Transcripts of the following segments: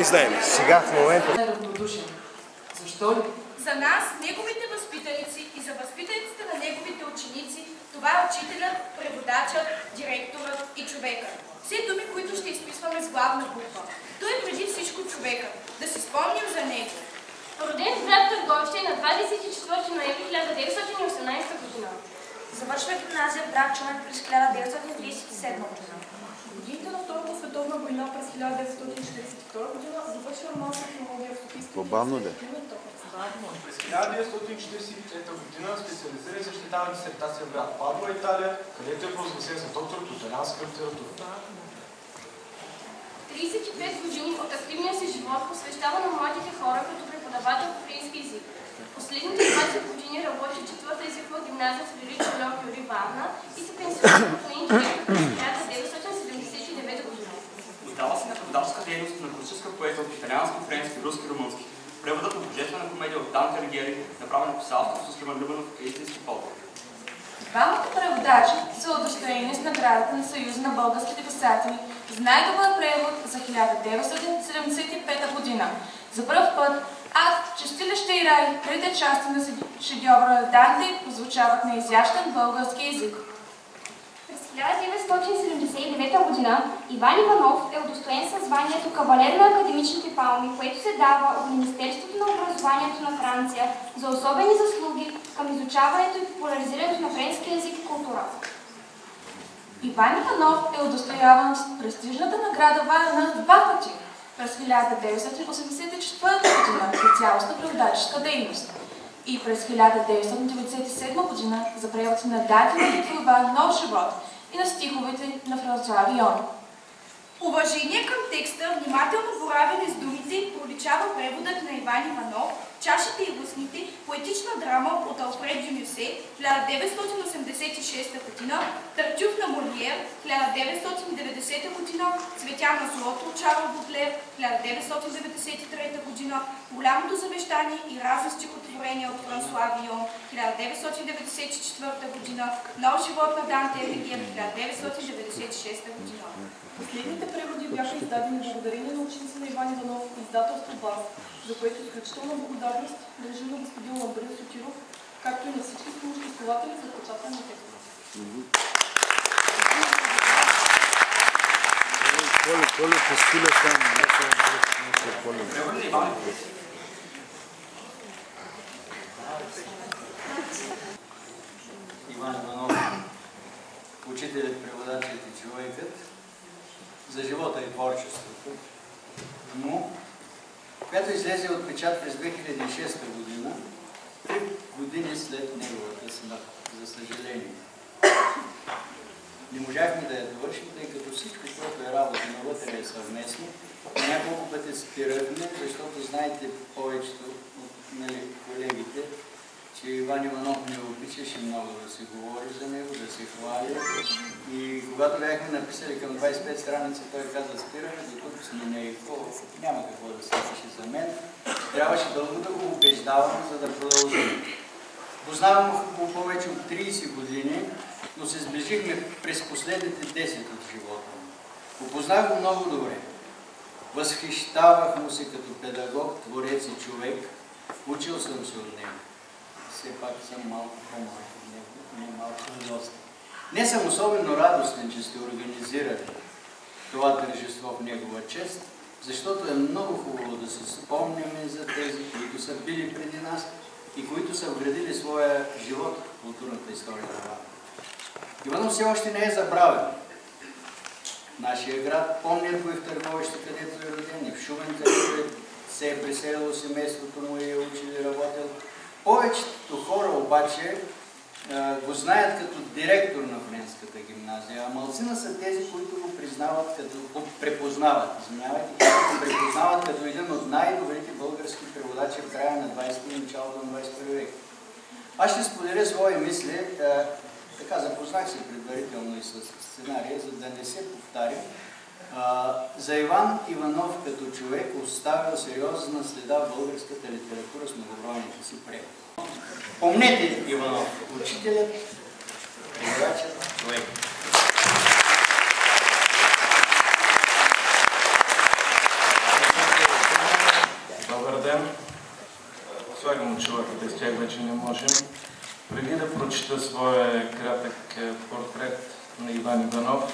не знаем. Сега в момента... Равнодушен. Защо ли? За нас, неговите възпитаници и за възпитаниците на неговите ученици, това е учителят, преводачът, директорът и човекът. Все думи, които ще изписваме с главна буква. Той е преди всичко човекът. Да си спомним за него. Роден в град Търговище на 24 ноември 1918 година. Завършва гимназия в град Шумен през 1937 година. Годините на Втората световна война през 1942 година завършва романска филология в Софийския университет Климент Охридски. През 1943 година специализира и защитава дисертация в град Падуа, Италия, където е провъзгласен за доктор по италианска литература. 35 години от активния си живот посвещава на младите хора като преподавател по френски език. Последните 20 години работи в четвърта езикова гимназия в Величи Льов Юри Варна и се пенсионира от нейн директор през 1979 година. Отдава се на преводаческа дейност на класическа поезия от италиански, френски, руски, румънски. Преводът на божествена комедия от Данте Алигиери, направена по авторство с Роман Любенов и истински ползвател. Двамата преводачи са удостоени с наградата на Съюза на българските писатели за най-добър превод за 1975 година. За пръв път Ад, Чистилище и рай, трите части на шедьовъра на Данте прозвучават на изящен български език. През 1979 година Иван Иванов е удостоен със званието кавалер на академичните палми, което се дава от Министерството на образованието на Франция за особени заслуги към изучаването и популяризирането на френския език и култура. Иван Иванов е удостояван с престижната награда Варна два пъти. През 1984 година за цялостна преводаческа дейност и през 1997 година за превод на Дантина творба Нов живот и на стиховете на Франсуа Вион. Уважение към текста, внимателно боравене с думите, проличава преводът на Иван Иванов, Чашите и устните, поетична драма от Алфред Дюмюсе, 1986 година, Тартюф на Молиер, 1990 година, Цветя на злото от Шарл Бодлер, 1993 година, Голямото завещание и разни стихотворения от Франсуа Вион, 1994 година, Нов живот на Данте Алигиери, 1996 година. Последните преводи бяха издадени благодарение на ученици на Иван Иванов и издателство БАС, за което изключителна благодарност дължим на господин Ламбрин Сотиров, както и на всички спомоществователи за печатане на текста. Поле по стиля там, Иван Иванов, учителят, преводачът и човекът, за живота и творчеството му, която излезе от печат през 2006 година, 3 години след неговата смърт, за съжаление. Не можахме да я довършим, тъй като всичко, което е работа навътре е съвместно. Няколко пъти спирахме, защото знаете повечето от колегите, че Иван Иванов не обичаше много да се говори за него, да се хвали. И когато бяхме написали към 25 страници, той каза: спираме, до тук сме няма какво да се пише за мен. Трябваше дълго да го убеждавам, за да продължим. Познавам го повече от 30 години, но се сближихме през последните 10 от живота му. Опознах го много добре. Възхищавах му се като педагог, творец и човек. Учил съм се от него. Все пак съм малко по-малко от него, не малко, но доста. Не съм особено радостен, че сте организирали това тържество в негова чест, защото е много хубаво да се спомняме за тези, които са били преди нас и които са вградили своя живот в културната история на Варна. Иванов все още не е забравен. Нашия град, помнят го и в Търговище, където е роден, и в Шумен, където се е преселило семейството му и е учил и работил. Повечето хора обаче го знаят като директор на Френската гимназия, а малцина са тези, които го признават като препознават като един от най-добрите български преводачи в края на 20-ти и началото на 21 век. Аз ще споделя свои мисли, така запознах се предварително и с сценария, за да не се повтаря. За Иван Иванов като човек оставил сериозна следа в българската литература с многобройните си преводи. Помнете Иванов, учителят, преводачът, човек. тях вече не можем. Преди да прочита своя кратък портрет на Иван Иванов,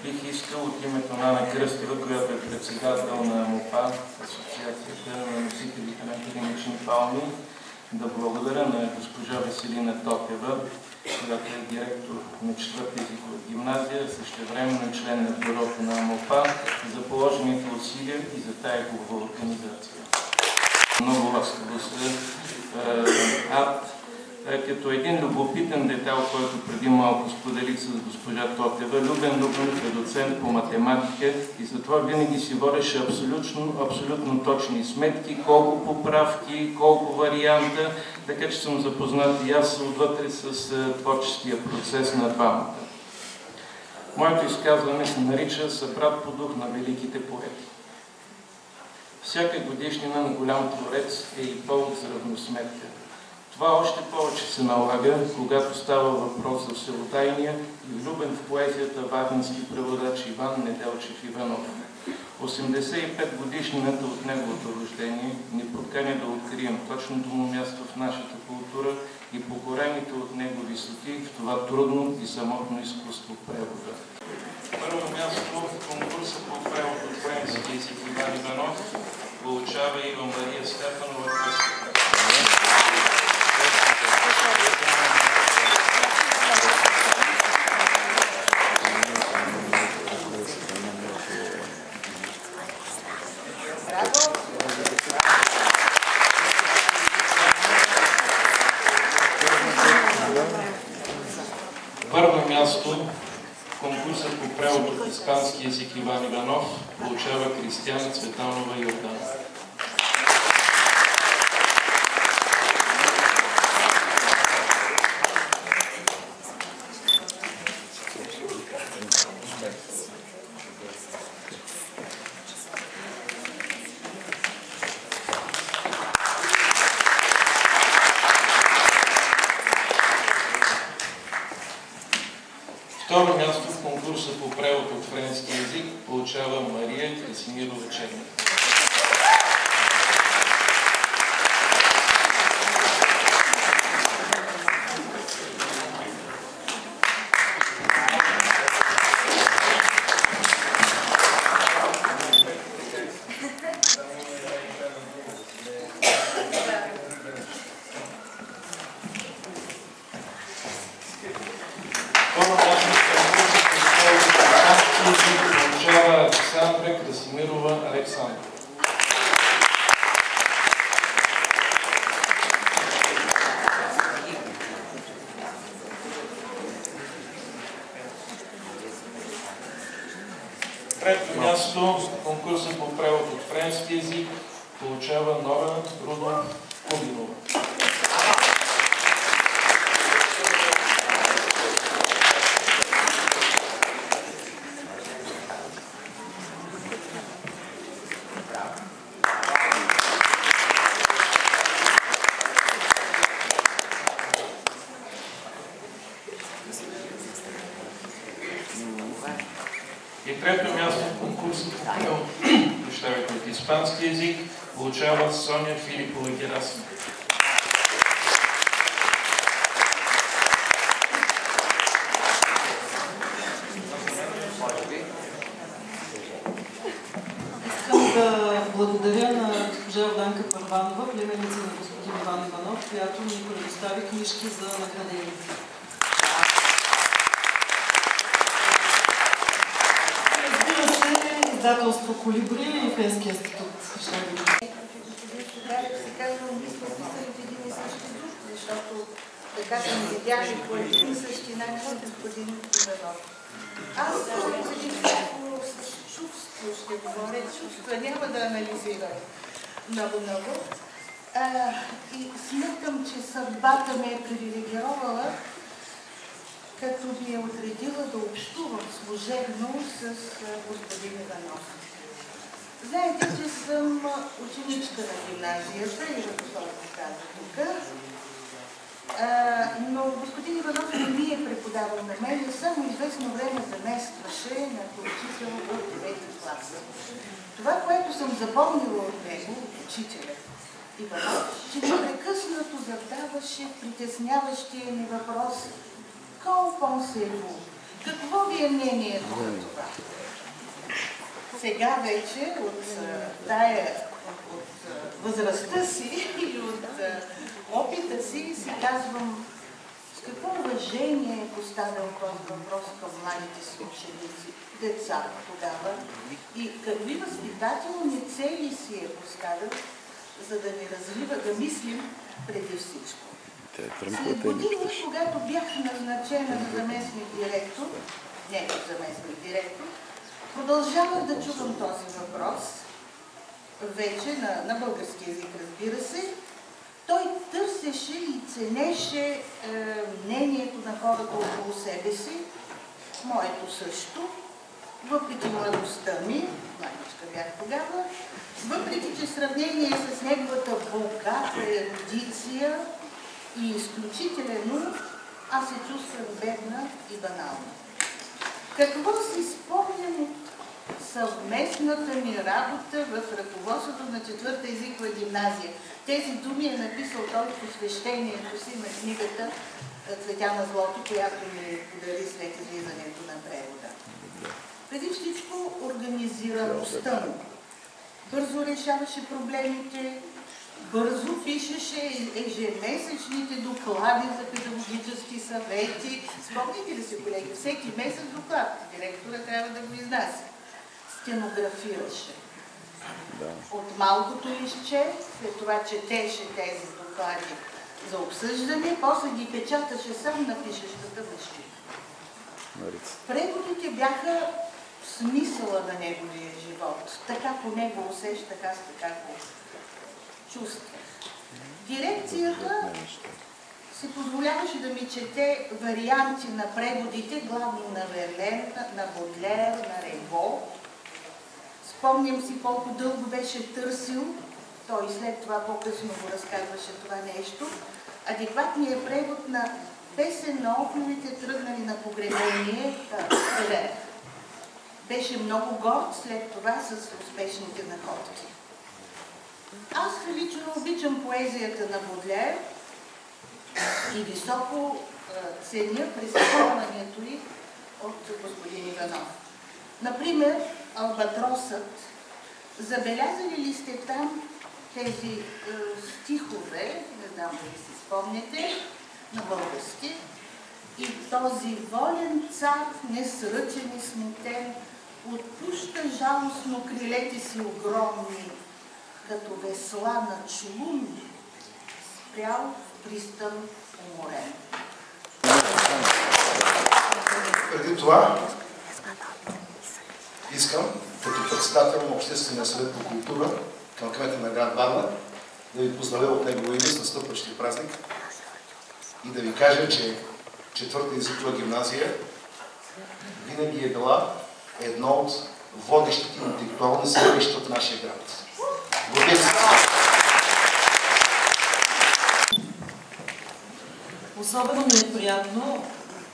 бих искал от името на Ана Кръстева, която е председател на МОПА, Асоциацията на носителите на академични палми, да благодаря на госпожа Веселина Тотева, която е директор на 4-та езикова гимназия, същевременно член на бюрото на МОПА, за положените усилия и за тая хубава организация. Много ласкаво се като един любопитен детайл, който преди малко споделих с госпожа Тотева. Любен Любенов е доцент по математика и затова винаги си водеше абсолютно точни сметки, колко поправки, колко варианта, така че съм запознат и аз отвътре с творческия процес на двамата. Моето изказване се нарича "Събрат по дух на великите поети". Всяка годишнина на голям творец е и повод за равносметка. Това още повече се налага, когато става въпрос за всеотдайния и влюбен в поезията варненски преводач Иван Неделчев Иванов. 85 годишнината от неговото рождение ни подканя да открием точното му място в нашата култура и покорените от него висоти в това трудно и самотно изкуство превода. Първо място в конкурса по превод от френски език Иван Иванов получава Ива Мария Стефанова Кръстева. Първо място в конкурса по превод от испански език Иван Иванов получава Кристияна Цветанова Йордан. Второ място в конкурса по превод от френски език получава Мария Красимирова Черник. Красимирова Александра. Трето място в конкурса по превод от френски език получава Нора Рудов Кубинова. И трето място в конкурса по превод от испански език получава Соня Филипова Герасимова. Искам да благодаря на госпожа Йорданка Първанова, племенница на господин Иван Иванов, която ни предостави книжки за наградените. Издателство Колибри и Френския институт. Защото така съм видяли по един и същи начин господин Иванов. Аз за един с чувство ще говоря, чувство няма да анализирам много. И смятам, че съдбата ме е привилегировала, като ми е отредила да общувам служебно с господин Иванов. Знаете, че съм ученичка на гимназията и ръкословно каза тук, но господин Иванов не ми е преподавал на мен и само известно време заместваше на учител в 9 клас. Това, което съм запомнила от него, учителя, Иванов, че непрекъснато задаваше притесняващия ни въпрос «Qu'en pensez-vous?» Какво ви е мнението за това? Сега вече от възрастта си и от опита си казвам с какво уважение е поставил този въпрос към младите си ученици, деца тогава и какви възпитателни цели си е поставил, за да ни развива, да мислим преди всичко. След години, когато бях назначена за заместник директор, продължавах да чувам този въпрос, вече на български език, разбира се. Той търсеше и ценеше мнението на хората около себе си, моето също, въпреки младостта ми, младичка бях тогава, въпреки че в сравнение с неговата богата ерудиция и изключителен ум, аз се чувствам бедна и банална. Какво си спомням от съвместната ми работа в ръководството на 4-та езикова гимназия? Тези думи е написал той в посвещението си на книгата Цветяна Злото, която ми подари след излизането на превода. Преди всичко организираността му. Бързо решаваше проблемите, бързо пишеше ежемесечните доклади за педагогически съвети. Спомните ли си, колеги? Всеки месец доклад. Директора трябва да го изнася. Стенографираше. От малкото изче, след това четеше тези доклади за обсъждане, после ги печаташе сам на пишещата машина. Преводите бяха смисъла на неговия живот. Така по него усещах, аз така го чувствах. Дирекцията си позволяваше да ми чете варианти на преводите, главно на Верлен, на Бодлер, на Рейбо. Спомням си колко дълго беше търсил, той след това по-късно го разказваше това нещо, адекватният превод на песен на оповите тръгнали на погребение Елена. Беше много горд след това с успешните находки. Аз лично обичам поезията на Бодлер и високо ценя пресъздаването ѝ от господин Иванов. Например, Албатросът. Забелязали ли сте там тези стихове, не знам дали си спомняте, на български? И този волен цар, несръчен и смутен, отпуща жалостно крилете си огромни, като весла на члун, спрял в пристан уморен. Преди това искам, като председател на Обществения съвет по култура към кмета на град Варна, да ви поздравя от негово име с настъпващия празник и да ви кажа, че 4-та езикова гимназия винаги е била едно от водещите интелектуални средища от нашия град. Благодаря ви. Особено ми е приятно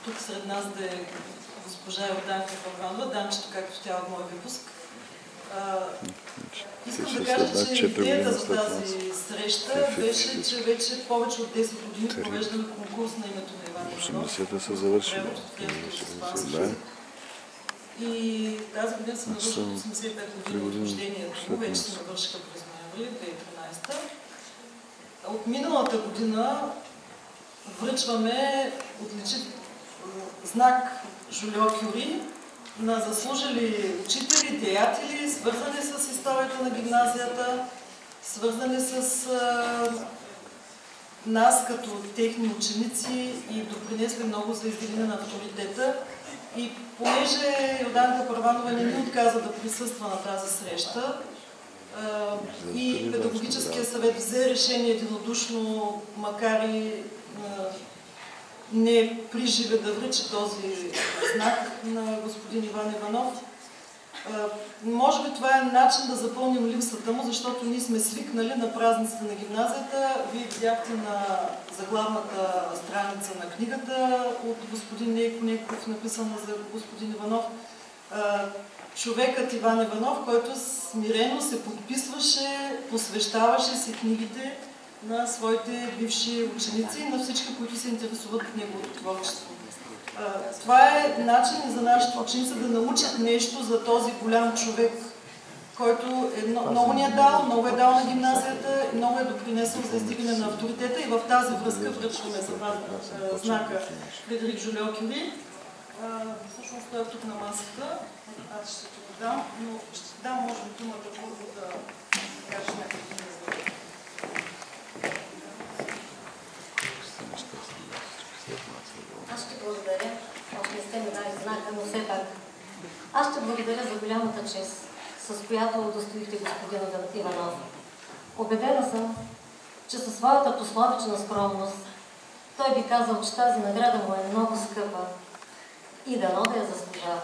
тук сред нас да е госпожа Йорданка Първанова, Данчето, както тя от моя випуск. Искам да кажа, че идеята за тази среща беше, че вече повече от 10 години провеждаме конкурс на името на Иван Иванов. И тази година се навършва 85 години от рождението му, вече се навършиха през ноември 2013. От миналата година връчваме знак Жолио Кюри на заслужили учители, деятели, свързани с историята на гимназията, свързани с нас като техни ученици и допринесли много за издигане на авторитета. И понеже Йорданка Първанова не ми отказа да присъства на тази среща, и педагогическия съвет взе решение единодушно, макар и не приживе да връчи този знак на господин Иван Иванов. Може би това е начин да запълним липсата му, защото ние сме свикнали на празниците на гимназията. Вие видяхте на заглавната страница на книгата от господин Нейко Неков, написана за господин Иванов. човекът Иван Иванов, който смирено се подписваше, посвещаваше си книгите на своите бивши ученици и на всички, които се интересуват от неговото творчество. Това е начин за нашите ученици да научат нещо за този голям човек, който много ни е дал, много е дал на гимназията и много е допринесъл за издигане на авторитета. И в тази връзка връчваме за вас знака Фредерик Жолио Кюри. Всъщност той е тук на масата. Аз ще ти го дам, но ще ти дам, може би, думата първо да кажеш някакви думи за това. Аз ще благодаря, още не сте ми дали знака, но все пак. Аз ще благодаря за голямата чест, с която удостоихте господин Иванов. Убедена съм, че със своята пословична скромност той би казал, че тази награда му е много скъпа и дано да я заслужава.